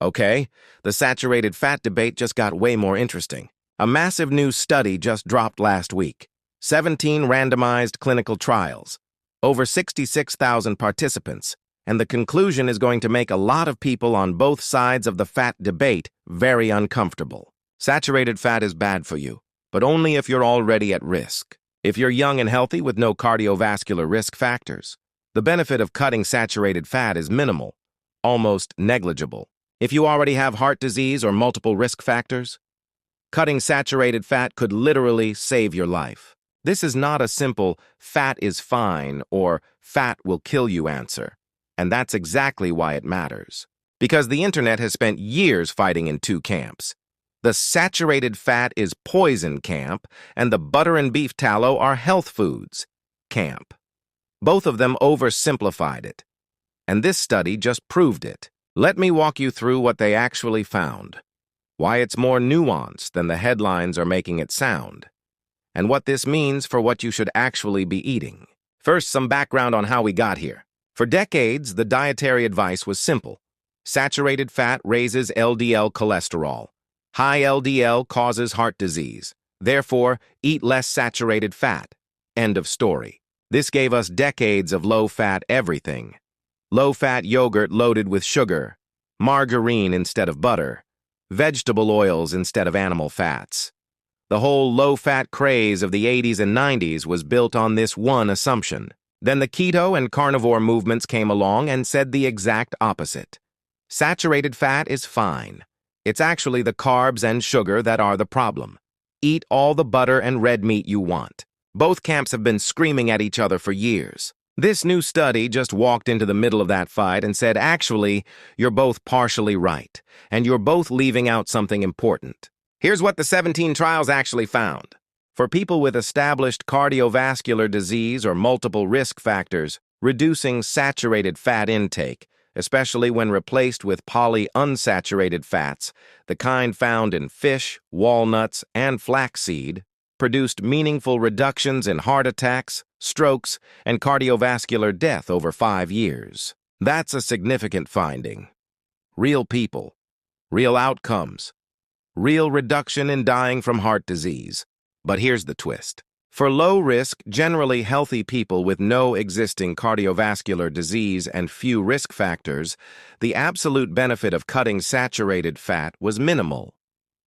Okay, the saturated fat debate just got way more interesting. A massive new study just dropped last week. 17 randomized clinical trials, over 66,000 participants, and the conclusion is going to make a lot of people on both sides of the fat debate very uncomfortable. Saturated fat is bad for you, but only if you're already at risk. If you're young and healthy with no cardiovascular risk factors, the benefit of cutting saturated fat is minimal, almost negligible. If you already have heart disease or multiple risk factors, cutting saturated fat could literally save your life. This is not a simple fat is fine or fat will kill you answer. And that's exactly why it matters. Because the internet has spent years fighting in two camps. The saturated fat is poison camp, and the butter and beef tallow are health foods camp. Both of them oversimplified it. And this study just proved it. Let me walk you through what they actually found, why it's more nuanced than the headlines are making it sound, and what this means for what you should actually be eating. First, some background on how we got here. For decades, the dietary advice was simple. Saturated fat raises LDL cholesterol. High LDL causes heart disease. Therefore, eat less saturated fat. End of story. This gave us decades of low-fat everything. Low-fat yogurt loaded with sugar, margarine instead of butter, vegetable oils instead of animal fats. The whole low-fat craze of the 80s and 90s was built on this one assumption. Then the keto and carnivore movements came along and said the exact opposite. Saturated fat is fine. It's actually the carbs and sugar that are the problem. Eat all the butter and red meat you want. Both camps have been screaming at each other for years. This new study just walked into the middle of that fight and said, actually, you're both partially right, and you're both leaving out something important. Here's what the 17 trials actually found. For people with established cardiovascular disease or multiple risk factors, reducing saturated fat intake, especially when replaced with polyunsaturated fats, the kind found in fish, walnuts, and flaxseed, produced meaningful reductions in heart attacks, strokes, and cardiovascular death over 5 years. That's a significant finding. Real people, real outcomes, real reduction in dying from heart disease. But here's the twist. For low-risk, generally healthy people with no existing cardiovascular disease and few risk factors, the absolute benefit of cutting saturated fat was minimal,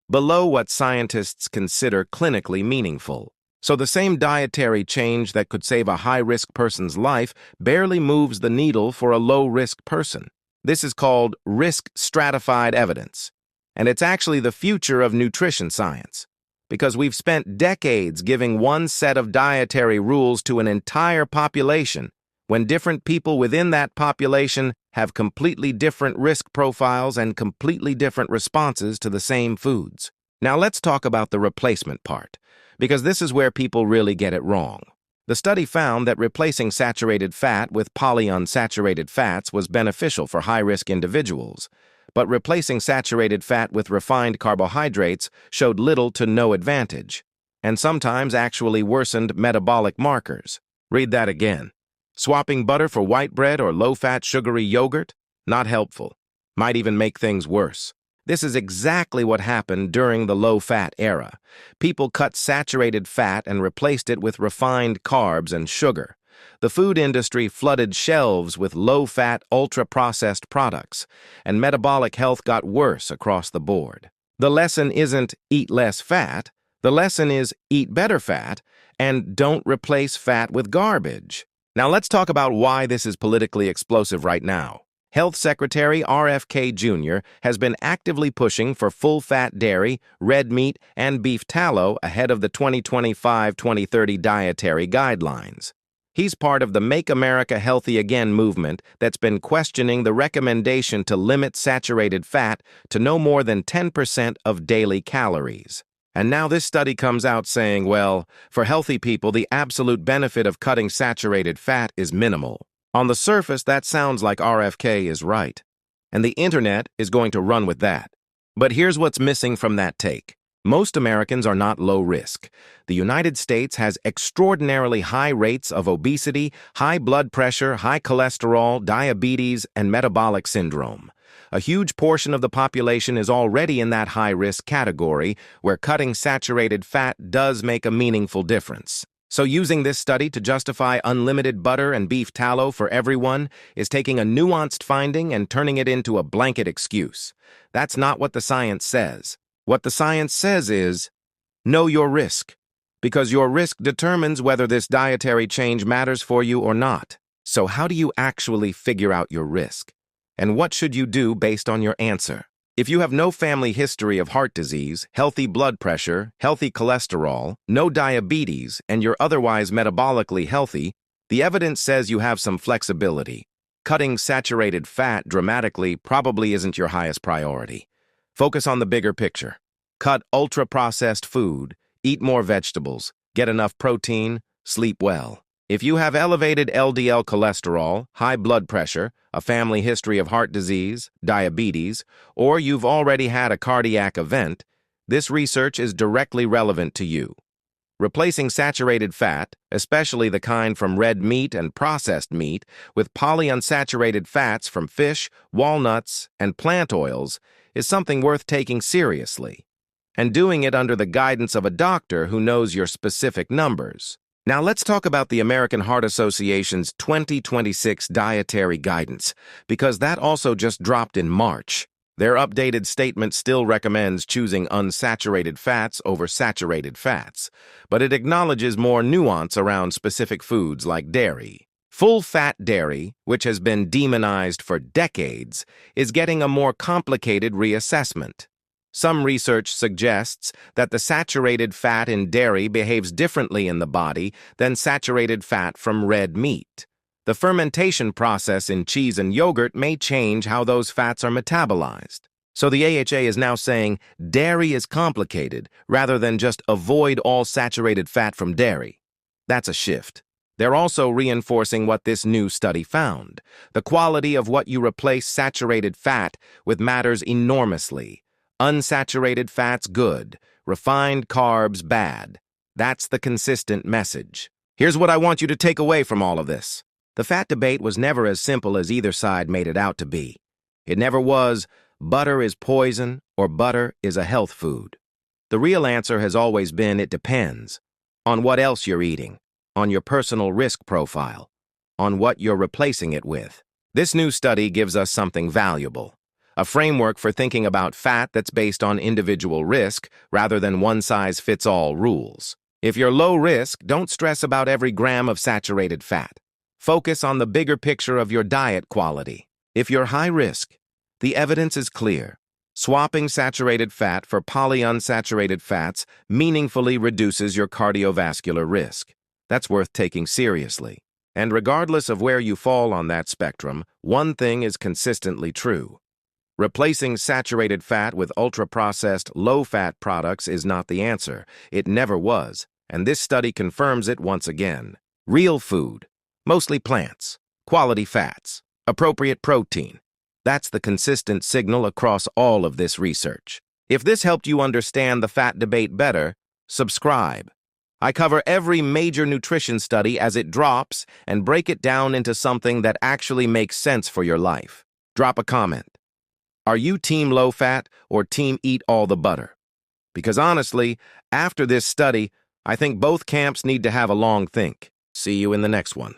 below what scientists consider clinically meaningful. So the same dietary change that could save a high-risk person's life barely moves the needle for a low-risk person. This is called risk-stratified evidence, and it's actually the future of nutrition science. Because we've spent decades giving one set of dietary rules to an entire population, when different people within that population have completely different risk profiles and completely different responses to the same foods. Now let's talk about the replacement part, because this is where people really get it wrong. The study found that replacing saturated fat with polyunsaturated fats was beneficial for high-risk individuals, but replacing saturated fat with refined carbohydrates showed little to no advantage, and sometimes actually worsened metabolic markers. Read that again. Swapping butter for white bread or low-fat sugary yogurt? Not helpful. Might even make things worse. This is exactly what happened during the low-fat era. People cut saturated fat and replaced it with refined carbs and sugar. The food industry flooded shelves with low-fat, ultra-processed products, and metabolic health got worse across the board. The lesson isn't eat less fat. The lesson is eat better fat and don't replace fat with garbage. Now let's talk about why this is politically explosive right now. Health Secretary RFK Jr. has been actively pushing for full-fat dairy, red meat, and beef tallow ahead of the 2025-2030 dietary guidelines. He's part of the Make America Healthy Again movement that's been questioning the recommendation to limit saturated fat to no more than 10% of daily calories. And now this study comes out saying, well, for healthy people, the absolute benefit of cutting saturated fat is minimal. On the surface, that sounds like RFK is right, and the internet is going to run with that. But here's what's missing from that take. Most Americans are not low risk. The United States has extraordinarily high rates of obesity, high blood pressure, high cholesterol, diabetes, and metabolic syndrome. A huge portion of the population is already in that high-risk category where cutting saturated fat does make a meaningful difference. So using this study to justify unlimited butter and beef tallow for everyone is taking a nuanced finding and turning it into a blanket excuse. That's not what the science says. What the science says is, know your risk, because your risk determines whether this dietary change matters for you or not. So how do you actually figure out your risk? And what should you do based on your answer? If you have no family history of heart disease, healthy blood pressure, healthy cholesterol, no diabetes, and you're otherwise metabolically healthy, the evidence says you have some flexibility. Cutting saturated fat dramatically probably isn't your highest priority. Focus on the bigger picture. Cut ultra-processed food, eat more vegetables, get enough protein, sleep well. If you have elevated LDL cholesterol, high blood pressure, a family history of heart disease, diabetes, or you've already had a cardiac event, this research is directly relevant to you. Replacing saturated fat, especially the kind from red meat and processed meat, with polyunsaturated fats from fish, walnuts, and plant oils is something worth taking seriously, and doing it under the guidance of a doctor who knows your specific numbers. Now let's talk about the American Heart Association's 2026 dietary guidance, because that also just dropped in March. Their updated statement still recommends choosing unsaturated fats over saturated fats, but it acknowledges more nuance around specific foods like dairy. Full-fat dairy, which has been demonized for decades, is getting a more complicated reassessment. Some research suggests that the saturated fat in dairy behaves differently in the body than saturated fat from red meat. The fermentation process in cheese and yogurt may change how those fats are metabolized. So the AHA is now saying dairy is complicated rather than just avoid all saturated fat from dairy. That's a shift. They're also reinforcing what this new study found. The quality of what you replace saturated fat with matters enormously. Unsaturated fats good, refined carbs bad. That's the consistent message. Here's what I want you to take away from all of this. The fat debate was never as simple as either side made it out to be. It never was, butter is poison or butter is a health food. The real answer has always been it depends on what else you're eating, on your personal risk profile, on what you're replacing it with. This new study gives us something valuable. A framework for thinking about fat that's based on individual risk rather than one-size-fits-all rules. If you're low risk, don't stress about every gram of saturated fat. Focus on the bigger picture of your diet quality. If you're high risk, the evidence is clear. Swapping saturated fat for polyunsaturated fats meaningfully reduces your cardiovascular risk. That's worth taking seriously. And regardless of where you fall on that spectrum, one thing is consistently true. Replacing saturated fat with ultra-processed, low-fat products is not the answer. It never was, and this study confirms it once again. Real food, mostly plants, quality fats, appropriate protein. That's the consistent signal across all of this research. If this helped you understand the fat debate better, subscribe. I cover every major nutrition study as it drops and break it down into something that actually makes sense for your life. Drop a comment. Are you team low-fat or team eat all the butter? Because honestly, after this study, I think both camps need to have a long think. See you in the next one.